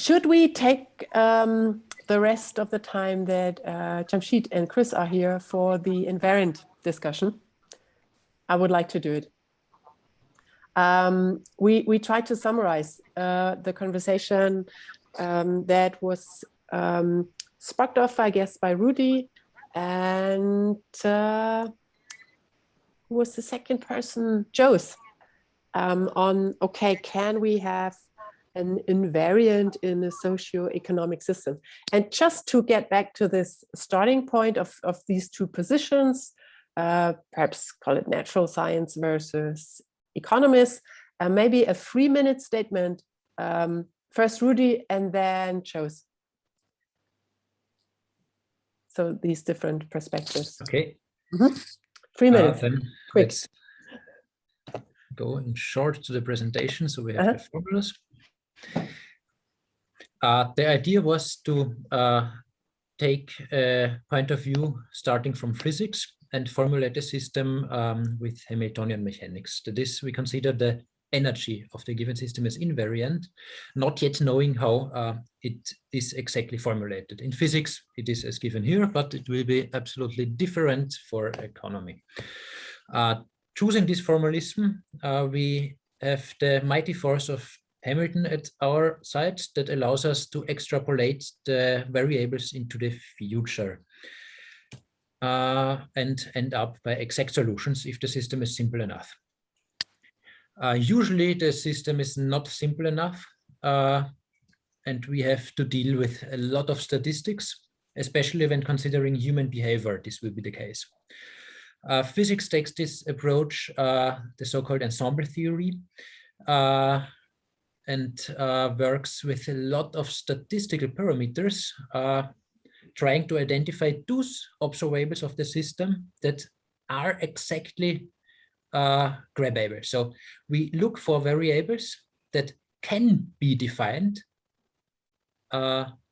Should we take the rest of the time that Jamshid and Chris are here for the invariant discussion? I would like to do it. We tried to summarize the conversation that was sparked off, I guess, by Rudy, and who was the second person? Jose, on, okay, can we have an invariant in a socio-economic system? And just to get back to this starting point of these two positions, perhaps call it natural science versus economists, maybe a 3-minute statement, first Rudy and then Jose. So these different perspectives. Okay. 3 minutes, then quick. Let's go in short to the presentation. So we have the formulas. The idea was to take a point of view starting from physics and formulate a system with Hamiltonian mechanics. That is, we consider the energy of the given system as invariant, not yet knowing how it is exactly formulated. In physics, it is as given here, but it will be absolutely different for economy. Choosing this formalism, we have the mighty force of Hamilton at our side that allows us to extrapolate the variables into the future and end up by exact solutions if the system is simple enough. Usually the system is not simple enough, and we have to deal with a lot of statistics, especially when considering human behavior. This will be the case. Physics takes this approach, the so-called ensemble theory, and works with a lot of statistical parameters, trying to identify those observables of the system that are exactly grabbable. So we look for variables that can be defined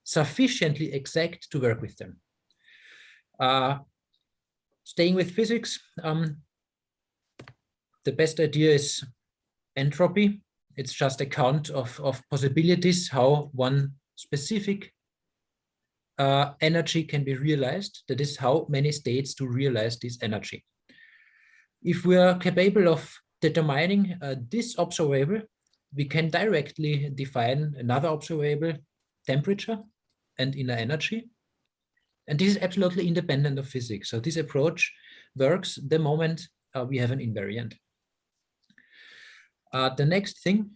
sufficiently exact to work with them. Staying with physics, the best idea is entropy. It's just a count of possibilities, how one specific energy can be realized. That is how many states to realize this energy. If we are capable of determining this observable, we can directly define another observable, temperature and inner energy. And this is absolutely independent of physics. So this approach works the moment we have an invariant. The next thing,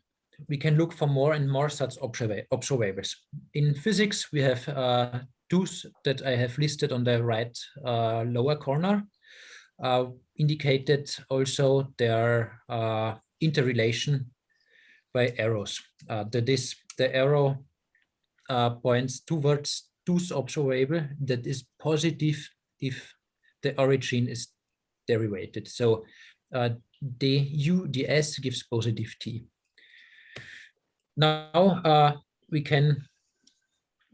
we can look for more and more such observables. In physics, we have those that I have listed on the right lower corner, indicated also their interrelation by arrows. That is, the arrow points towards those observable that is positive if the origin is derivated. So du ds gives positive t. Now we can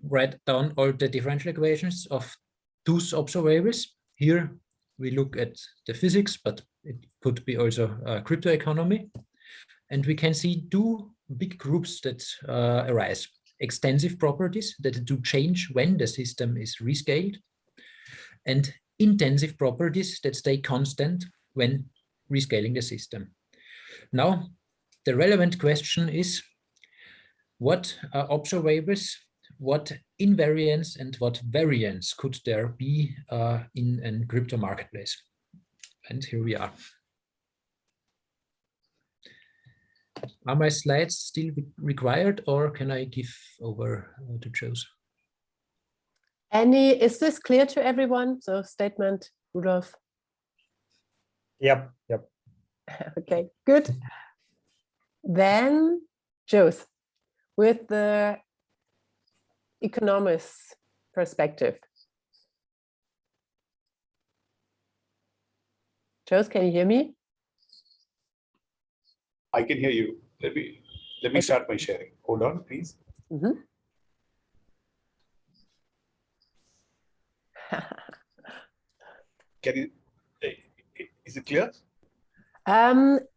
write down all the differential equations of those observables. Here we look at the physics, but it could be also cryptoeconomy. And we can see two big groups that arise. Extensive properties that do change when the system is rescaled, and intensive properties that stay constant when rescaling the system. Now, the relevant question is, what observables, what invariants and what variants could there be in a crypto marketplace? And here we are. Are my slides still required, or can I give over to Jose? Is this clear to everyone? So statement, Rudolf? Yep. Okay, good. Then Jose, with the economist perspective. Jose, can you hear me? I can hear you. Let me start my sharing. Hold on, please. Mm-hmm. Can you? Is it clear?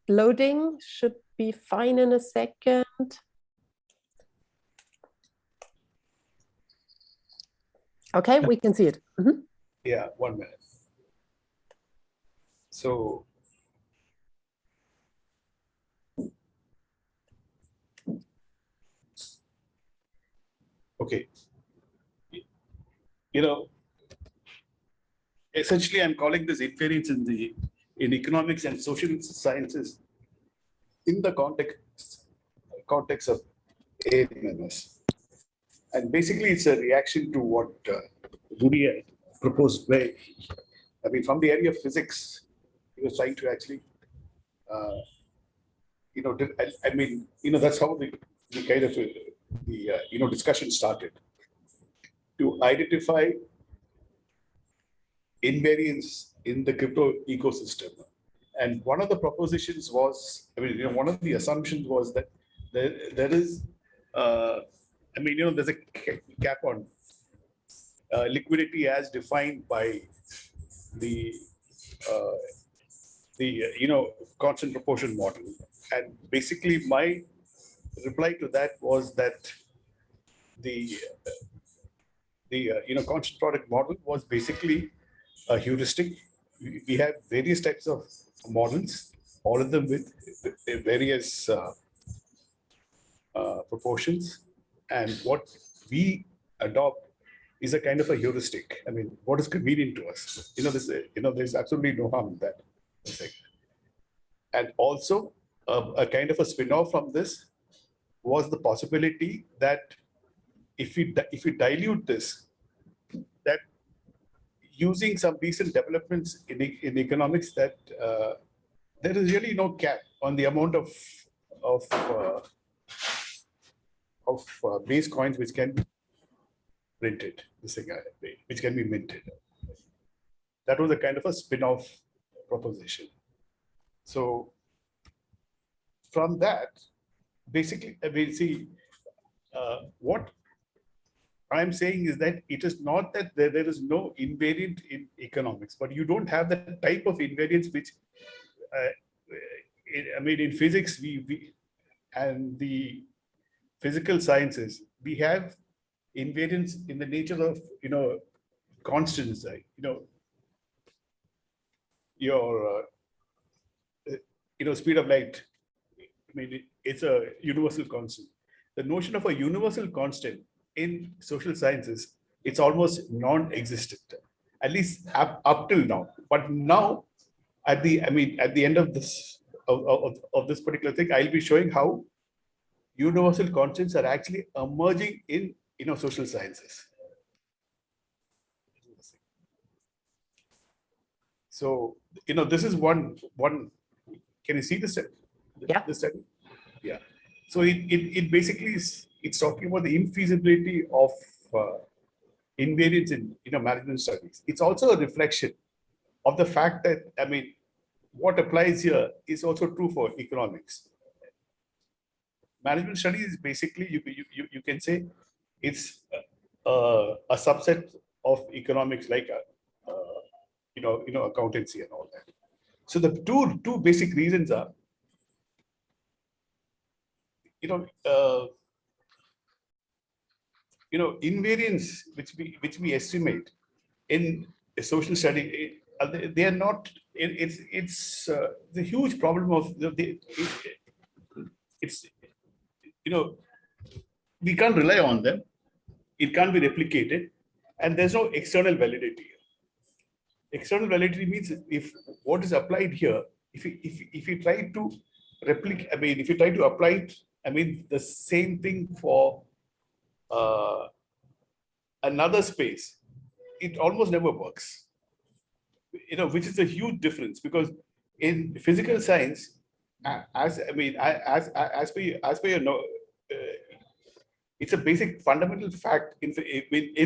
Loading should be fine in a second. Okay, we can see it. Mhm. Yeah, 1 minute. So, okay, essentially, I'm calling this invariance in economics and social sciences in the context of AMMS. And basically, it's a reaction to what Rudy proposed. Where, I mean, from the area of physics, he was trying to actually, that's how the kind of the discussion started to identify invariance in the crypto ecosystem. And one of the propositions was, one of the assumptions was that there is, there's a cap on liquidity as defined by the constant proportion model. And basically, my reply to that was that the constant product model was basically a heuristic. We have various types of models, all of them with various proportions, and what we adopt is a kind of a heuristic. I mean, what is convenient to us? There's absolutely no harm in that. And also, a kind of a spin-off from this was the possibility that if we dilute this, that using some recent developments in economics, that there is really no cap on the amount of base coins which can be printed, which can be minted. That was a kind of a spin-off proposition. So from that, basically, what I'm saying is that it is not that there is no invariant in economics, but you don't have that type of invariance which, in physics, we and the physical sciences, we have invariance in the nature of, constants, your, speed of light. It's a universal constant. The notion of a universal constant in social sciences, it's almost non-existent, at least up till now. But now, at the end of this of this particular thing, I'll be showing how universal constants are actually emerging in social sciences. So this is one. Can you see this? Yeah. This study? Yeah. So it basically is, it's talking about the infeasibility of invariance in management studies. It's also a reflection of the fact that what applies here is also true for economics. Management studies is basically, you can say it's a subset of economics, like accountancy and all that. So the two basic reasons are, invariance which we estimate in a social study, they are not. It's the huge problem of it's we can't rely on them. It can't be replicated, and there's no external validity. External validity means if what is applied here, if you try to replicate, if you try to apply it, the same thing for another space, it almost never works. Which is a huge difference, because in physical science, as per your it's a basic fundamental fact in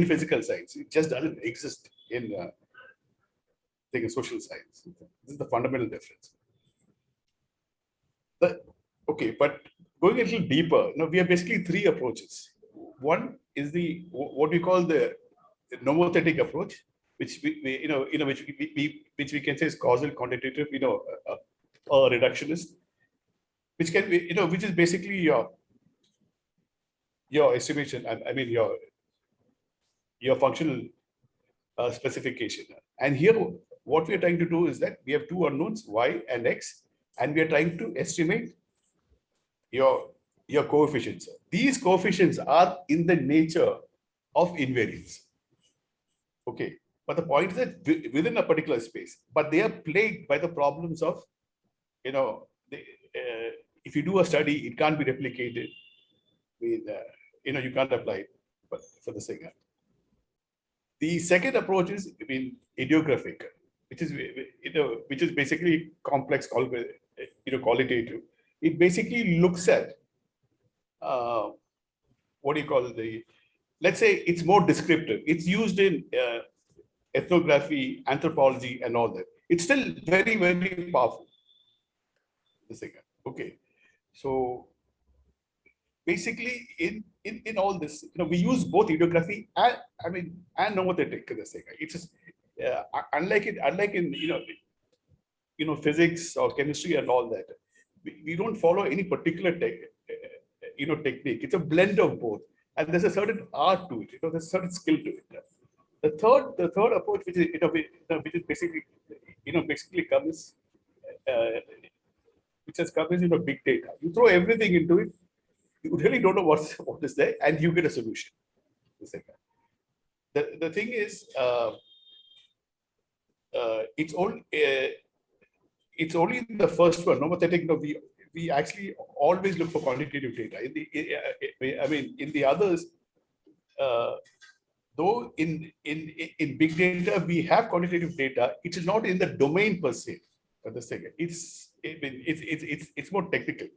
physical science. It just doesn't exist in social science. This is the fundamental difference. Okay, but going a little deeper, we have basically three approaches. One is what we call the nomothetic approach, which which we can say is causal quantitative, or reductionist, which can be, which is basically your estimation. Your functional specification. And here, what we are trying to do is that we have two unknowns, y and x, and we are trying to estimate your coefficients. These coefficients are in the nature of invariance. Okay, but the point is that within a particular space, but they are plagued by the problems of, if you do a study, it can't be replicated. With, you can't apply it, but for the second. The second approach is idiographic, which is basically complex, qualitative. It basically looks at what do you call it? Let's say it's more descriptive. It's used in ethnography, anthropology, and all that. It's still very, very powerful. The second, okay. So basically, in all this, we use both idiography and nomothetic. It's just unlike in physics or chemistry and all that. We don't follow any particular technique. It's a blend of both, and there's a certain art to it. There's a certain skill to it. The third approach, which is basically comes, which has come is big data. You throw everything into it. You really don't know what is there, and you get a solution. The thing is, it's only the first one, nomothetic. We actually always look for quantitative data. In the others, though in big data we have quantitative data, it is not in the domain per se. For the second, it's more technical.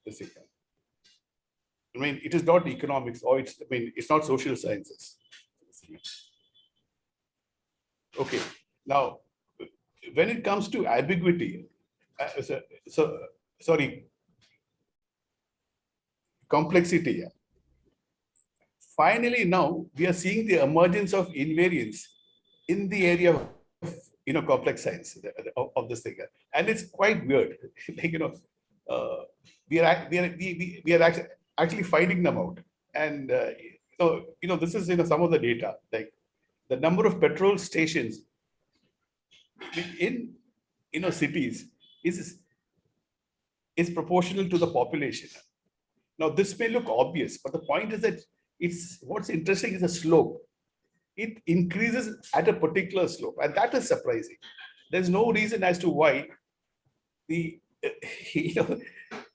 The second. It is not economics, or it's not social sciences. Okay. Now, when it comes to ambiguity, complexity. Finally, now we are seeing the emergence of invariants in the area of complex science of this thing, and it's quite weird. We are actually finding them out, and this is some of the data, like the number of petrol stations in cities is proportional to the population. Now this may look obvious, but the point is that what's interesting is the slope. It increases at a particular slope, and that is surprising. There's no reason as to why the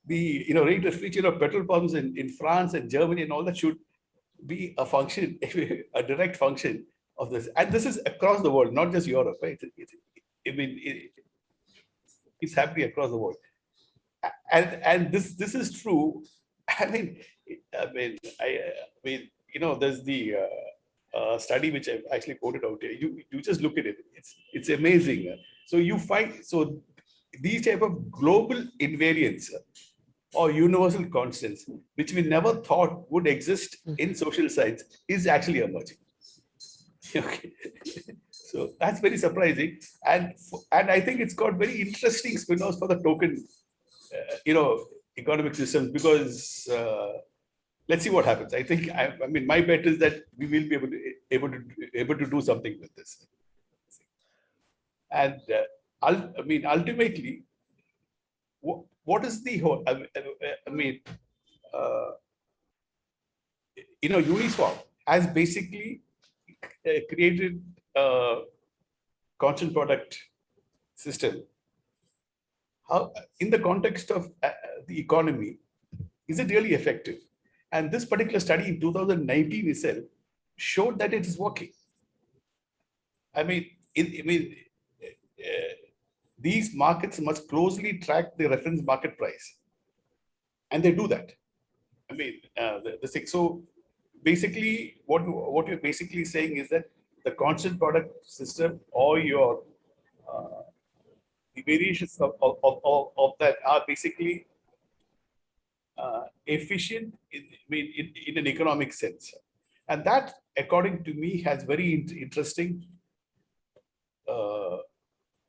rate of feature of petrol pumps in France and Germany and all that should be a function, a direct function of this. And this is across the world, not just Europe. Right? It's happening across the world, and this is true. There's the study which I've actually quoted out here. You just look at it; it's amazing. So you find these type of global invariants or universal constants, which we never thought would exist in social science, is actually emerging. Okay. So that's very surprising, and I think it's got very interesting spin-offs for the token, economic systems, because let's see what happens. I think my bet is that we will be able to do something with this, and ultimately, what is the whole? Uniswap has basically created a constant product system. How, in the context of the economy, is it really effective? And this particular study in 2019 itself showed that it is working. These markets must closely track the reference market price, and they do that. So basically, what you're basically saying is that the constant product system, or your the variations of that are basically efficient in an economic sense, and that, according to me, has very interesting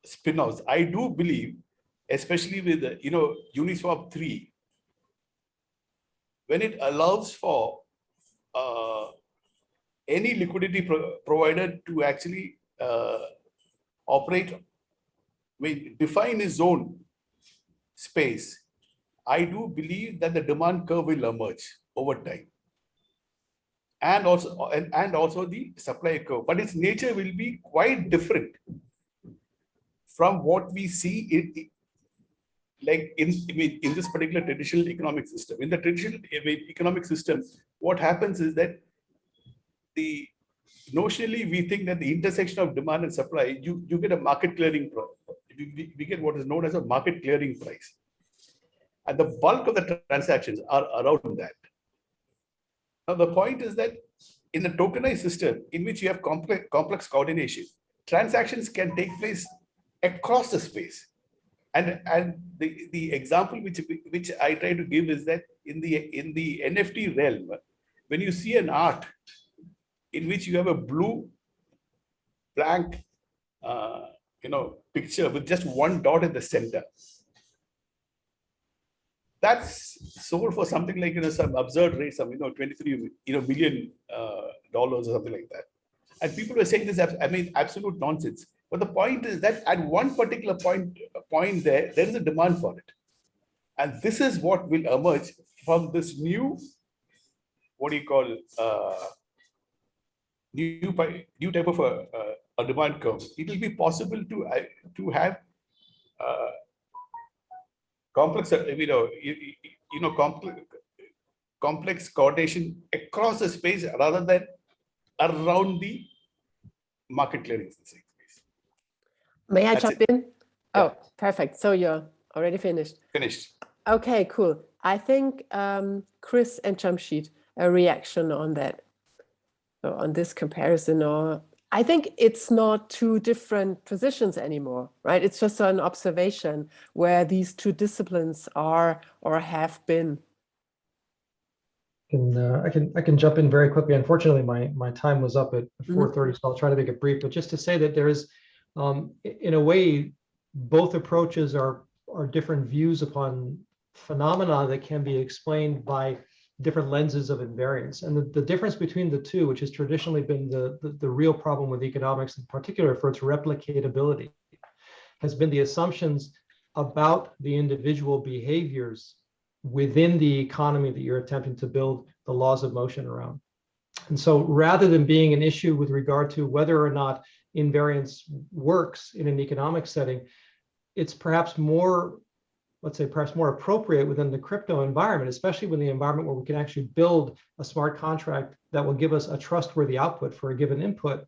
spin-offs. I do believe, especially with Uniswap 3, when it allows for any liquidity provider to actually operate, define his own space, I do believe that the demand curve will emerge over time. And also the supply curve, but its nature will be quite different from what we see in this particular traditional economic system. In the traditional economic system, what happens is that notionally we think that the intersection of demand and supply, you get a market clearing price. We get what is known as a market clearing price, and the bulk of the transactions are around that. Now the point is that in the tokenized system, in which you have complex coordination, transactions can take place across the space. And the example which I try to give is that in the NFT realm, when you see an art in which you have a blue blank picture with just one dot in the center, that's sold for something like some absurd rate, some $23 million or something like that. And people were saying this, absolute nonsense. But the point is that at one particular point there is a demand for it. And this is what will emerge from this new, new type of a demand curve. It will be possible to have complex coordination across the space rather than around the market clearing space. May I That's jump it. in? Yeah. Oh, perfect. So you're already finished. Finished. Okay, cool. I think Chris and Jamshid, a reaction on that. So on this comparison, or I think it's not two different positions anymore, right? It's just an observation where these two disciplines are or have been. I can jump in very quickly. Unfortunately, my time was up at 4:30, so I'll try to make it brief. But just to say that there is, in a way, both approaches are different views upon phenomena that can be explained by different lenses of invariance. And the difference between the two, which has traditionally been the real problem with economics, in particular for its replicatability, has been the assumptions about the individual behaviors within the economy that you're attempting to build the laws of motion around. And so rather than being an issue with regard to whether or not invariance works in an economic setting, it's perhaps more, let's say, perhaps more appropriate within the crypto environment, especially when the environment where we can actually build a smart contract that will give us a trustworthy output for a given input,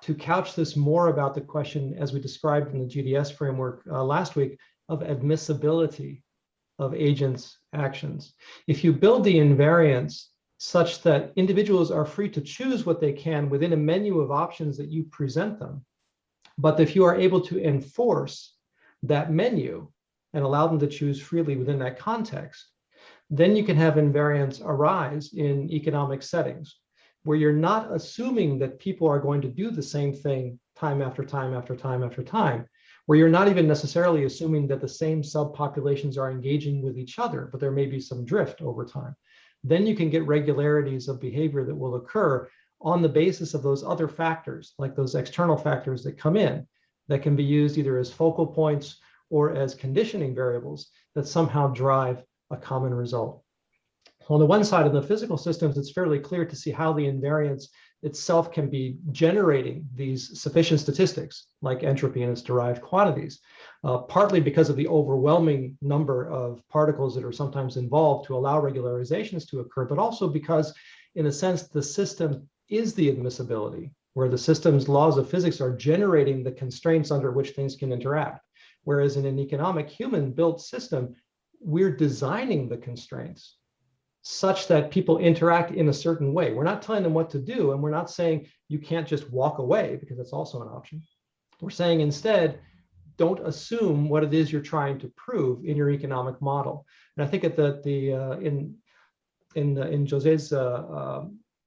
to couch this more about the question, as we described in the GDS framework last week, of admissibility of agents' actions. If you build the invariance such that individuals are free to choose what they can within a menu of options that you present them, but if you are able to enforce that menu and allow them to choose freely within that context, then you can have invariance arise in economic settings where you're not assuming that people are going to do the same thing time after time after time after time, where you're not even necessarily assuming that the same subpopulations are engaging with each other, but there may be some drift over time. Then you can get regularities of behavior that will occur on the basis of those other factors, like those external factors that come in, that can be used either as focal points or as conditioning variables that somehow drive a common result. On the one side, in the physical systems, it's fairly clear to see how the invariance itself can be generating these sufficient statistics like entropy and its derived quantities, partly because of the overwhelming number of particles that are sometimes involved to allow regularizations to occur, but also because, in a sense, the system is the admissibility, where the system's laws of physics are generating the constraints under which things can interact. Whereas in an economic human-built system, we're designing the constraints such that people interact in a certain way. We're not telling them what to do, and we're not saying you can't just walk away, because that's also an option. We're saying instead, don't assume what it is you're trying to prove in your economic model. And I think that in Jose's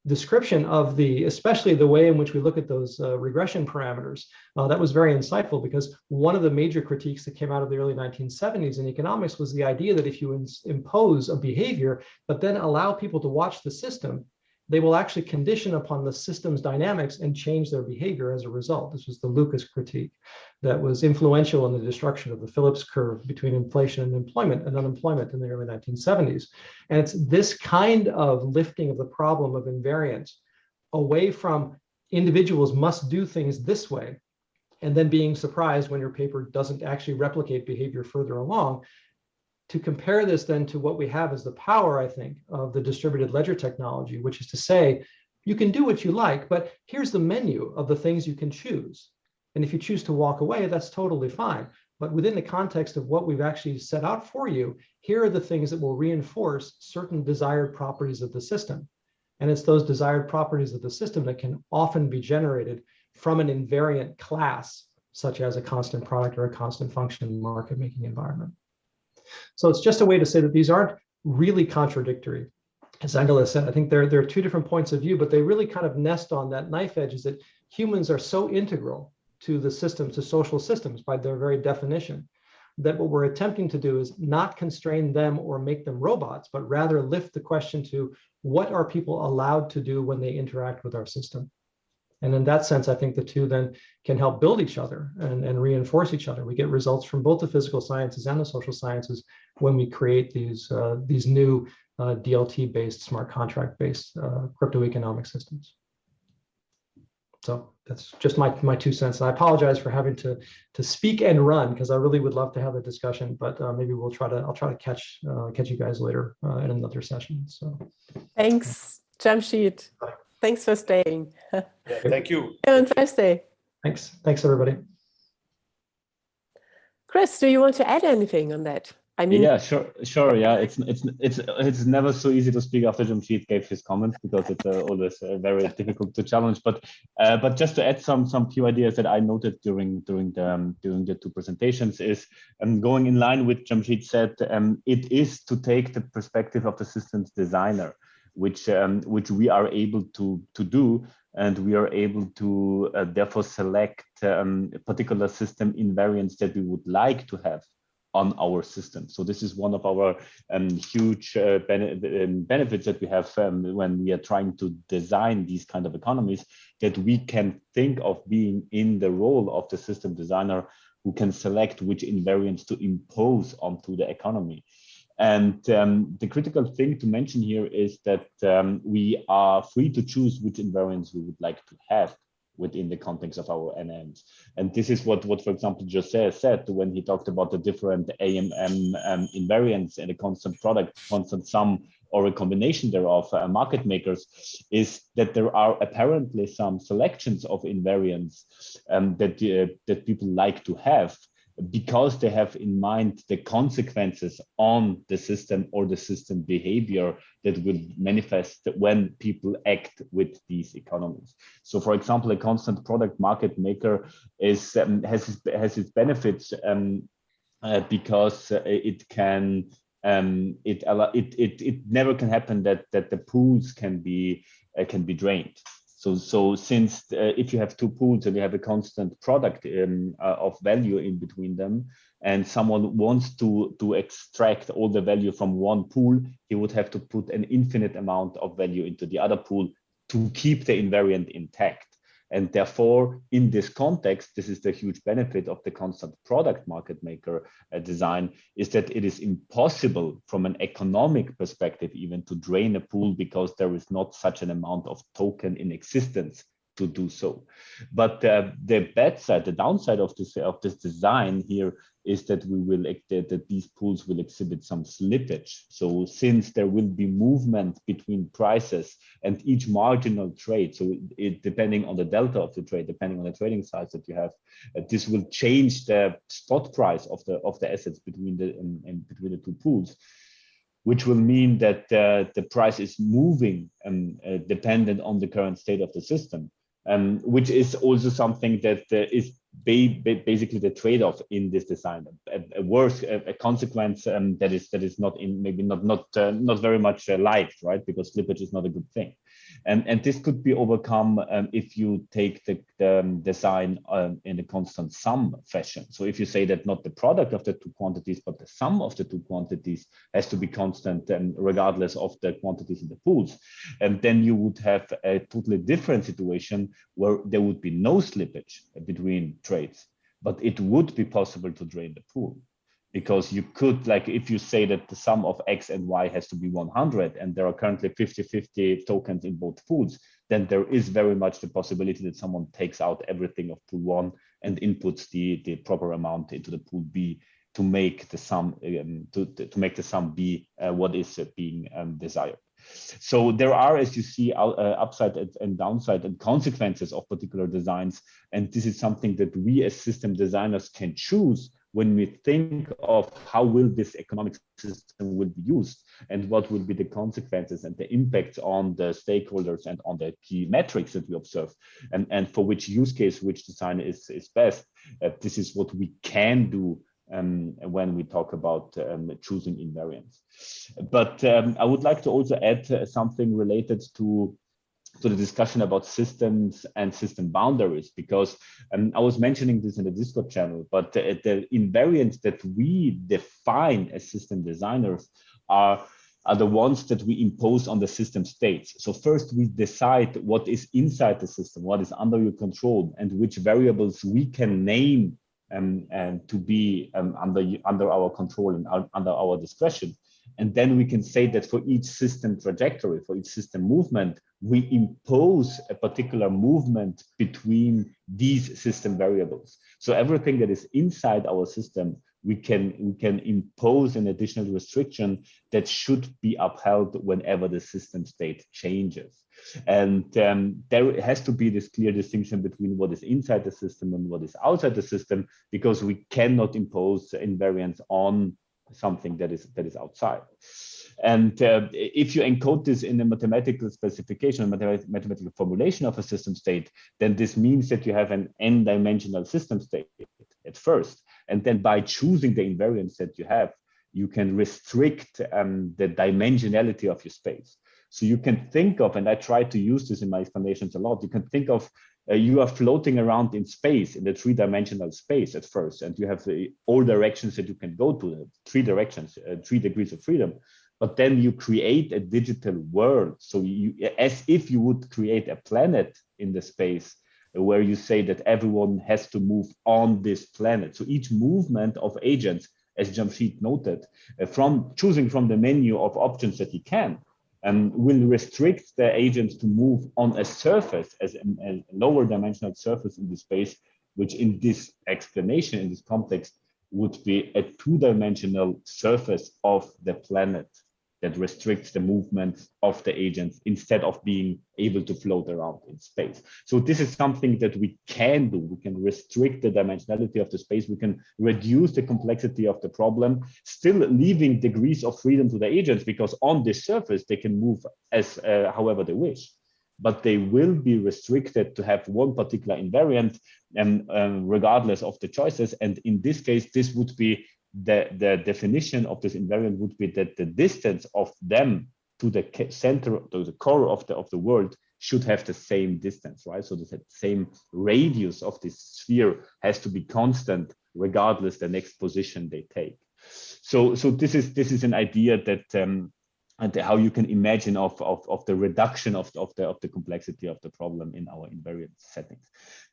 description of especially the way in which we look at those regression parameters, that was very insightful, because one of the major critiques that came out of the early 1970s in economics was the idea that if you impose a behavior, but then allow people to watch the system, they will actually condition upon the system's dynamics and change their behavior as a result. This was the Lucas critique that was influential in the destruction of the Phillips curve between inflation and employment and unemployment in the early 1970s. And it's this kind of lifting of the problem of invariance away from individuals must do things this way, and then being surprised when your paper doesn't actually replicate behavior further along, to compare this then to what we have as the power, I think, of the distributed ledger technology, which is to say, you can do what you like, but here's the menu of the things you can choose. And if you choose to walk away, that's totally fine. But within the context of what we've actually set out for you, here are the things that will reinforce certain desired properties of the system. And it's those desired properties of the system that can often be generated from an invariant class, such as a constant product or a constant function market making environment. So it's just a way to say that these aren't really contradictory. As Angela said, I think there are two different points of view, but they really kind of nest on that knife edge, is that humans are so integral to the systems, to social systems by their very definition, that what we're attempting to do is not constrain them or make them robots, but rather lift the question to what are people allowed to do when they interact with our system. And in that sense, I think the two then can help build each other and reinforce each other. We get results from both the physical sciences and the social sciences when we create these new DLT-based, smart contract-based cryptoeconomic systems. So that's just my 2 cents. I apologize for having to speak and run, because I really would love to have a discussion, but maybe I'll try to catch you guys later in another session. So Thanks, Jamshid. Thanks for staying. Yeah, thank you. See you on Thursday. Thanks everybody. Chris, do you want to add anything on that? I mean, yeah, sure. Yeah, it's never so easy to speak after Jamshid gave his comments, because it's always very difficult to challenge. But just to add some few ideas that I noted during the two presentations is going in line with Jamshid said. It is to take the perspective of the systems designer, which we are able to do, and we are able to therefore select particular system invariants that we would like to have on our system. So this is one of our huge benefits that we have when we are trying to design these kind of economies, that we can think of being in the role of the system designer who can select which invariants to impose onto the economy. And the critical thing to mention here is that we are free to choose which invariants we would like to have within the context of our NMs. And this is what for example, Jose said when he talked about the different AMM invariants and a constant product, constant sum, or a combination thereof, market makers, is that there are apparently some selections of invariants that people like to have, because they have in mind the consequences on the system or the system behavior that would manifest when people act with these economies. So, for example, a constant product market maker has its benefits because it can it never can happen that the pools can be drained. So since if you have two pools and you have a constant product of value in between them, and someone wants to extract all the value from one pool, he would have to put an infinite amount of value into the other pool to keep the invariant intact. And therefore, in this context, this is the huge benefit of the constant product market maker design, is that it is impossible from an economic perspective even to drain a pool, because there is not such an amount of token in existence to do so. But the bad side, the downside of this design here is that that these pools will exhibit some slippage. So since there will be movement between prices and each marginal trade, so depending on the delta of the trade, depending on the trading size that you have, this will change the spot price of the assets between the two pools, which will mean that the price is moving dependent on the current state of the system. Which is also something that is basically the trade-off in this design. A consequence that is not very much liked, right? Because slippage is not a good thing. And this could be overcome if you take the design in a constant sum fashion. So if you say that not the product of the two quantities, but the sum of the two quantities has to be constant regardless of the quantities in the pools, and then you would have a totally different situation where there would be no slippage between trades, but it would be possible to drain the pool. Because you could, like, if you say that the sum of X and Y has to be 100 and there are currently 50-50 tokens in both pools, then there is very much the possibility that someone takes out everything of pool 1 and inputs the proper amount into the pool B to make the sum to make the sum be what is being desired. So there are, as you see, upside and downside and consequences of particular designs, and this is something that we as system designers can choose when we think of how will this economic system will be used and what will be the consequences and the impacts on the stakeholders and on the key metrics that we observe, and for which use case which design is best. This is what we can do when we talk about choosing invariants. But I would like to also add something related to the discussion about systems and system boundaries, because I was mentioning this in the Discord channel, but the invariants that we define as system designers are the ones that we impose on the system states. So first we decide what is inside the system, what is under your control, and which variables we can name and to be under our control and under our discretion. And then we can say that for each system trajectory, for each system movement, we impose a particular movement between these system variables. So everything that is inside our system, we can impose an additional restriction that should be upheld whenever the system state changes. And there has to be this clear distinction between what is inside the system and what is outside the system, because we cannot impose invariance on something that is outside. And if you encode this in a mathematical specification, mathematical formulation of a system state, then this means that you have an n-dimensional system state at first. And then by choosing the invariants that you have, you can restrict the dimensionality of your space. So you can think of, and I try to use this in my explanations a lot, you can think of you are floating around in space, in the three-dimensional space at first, and you have all directions that you can go to, 3 directions, 3 degrees of freedom. But then you create a digital world. So you, as if you would create a planet in the space where you say that everyone has to move on this planet. So each movement of agents, as Jamshid noted, from choosing from the menu of options that he can, will restrict the agents to move on a surface, as a lower dimensional surface in the space, which in this explanation, in this context, would be a 2-dimensional surface of the planet that restricts the movement of the agents instead of being able to float around in space. So this is something that we can do. We can restrict the dimensionality of the space. We can reduce the complexity of the problem, still leaving degrees of freedom to the agents, because on this surface, they can move as however they wish. But they will be restricted to have one particular invariant regardless of the choices. And in this case, this would be the definition of this invariant would be that the distance of them to the center, to the core of the world, should have the same distance, right? So the same radius of this sphere has to be constant regardless the next position they take. So this is an idea that and how you can imagine of the reduction of the complexity of the problem in our invariant settings.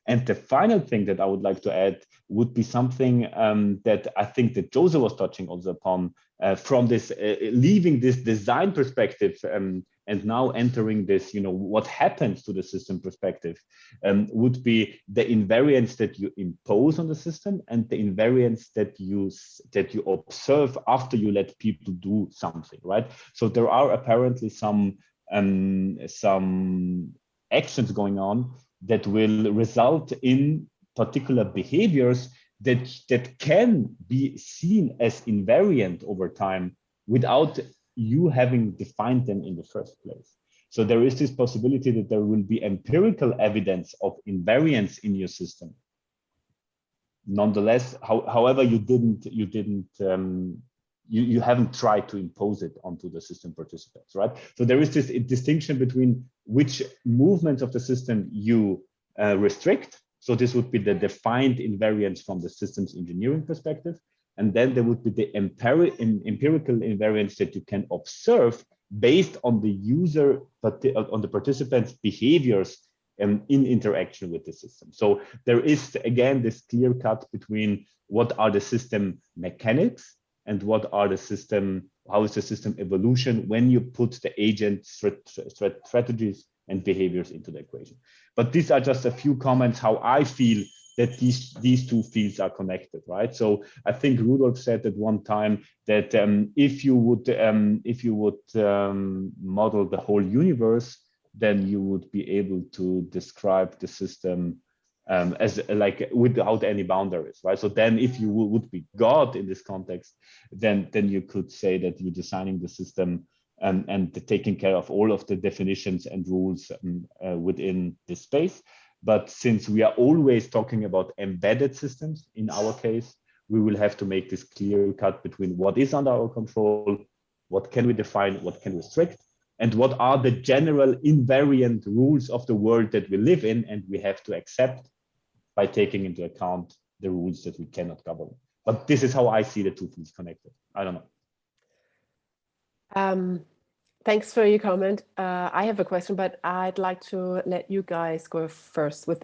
And the final thing that I would like to add would be something that I think that Jose was touching also upon from this leaving this design perspective and now entering this, what happens to the system perspective would be the invariance that you impose on the system and the invariance that you observe after you let people do something, right? So there are apparently some actions going on that will result in particular behaviors that can be seen as invariant over time without you having defined them in the first place. So there is this possibility that there will be empirical evidence of invariance in your system. Nonetheless, however, you haven't tried to impose it onto the system participants, right? So there is this distinction between which movements of the system you restrict. So this would be the defined invariance from the systems engineering perspective. And then there would be the empirical invariance that you can observe based on the user, on the participants' behaviors in interaction with the system. So there is, again, this clear cut between what are the system mechanics and what are the system, how is the system evolution when you put the agent strategies and behaviors into the equation. But these are just a few comments how I feel that these two fields are connected, right? So I think Rudolf said at one time that if you would model the whole universe, then you would be able to describe the system as like without any boundaries, right? So then if you would be God in this context, then you could say that you're designing the system and taking care of all of the definitions and rules within this space. But since we are always talking about embedded systems, in our case, we will have to make this clear cut between what is under our control, what can we define, what can we restrict, and what are the general invariant rules of the world that we live in, and we have to accept by taking into account the rules that we cannot govern. But this is how I see the two fields connected. I don't know. Thanks for your comment. I have a question, but I'd like to let you guys go first with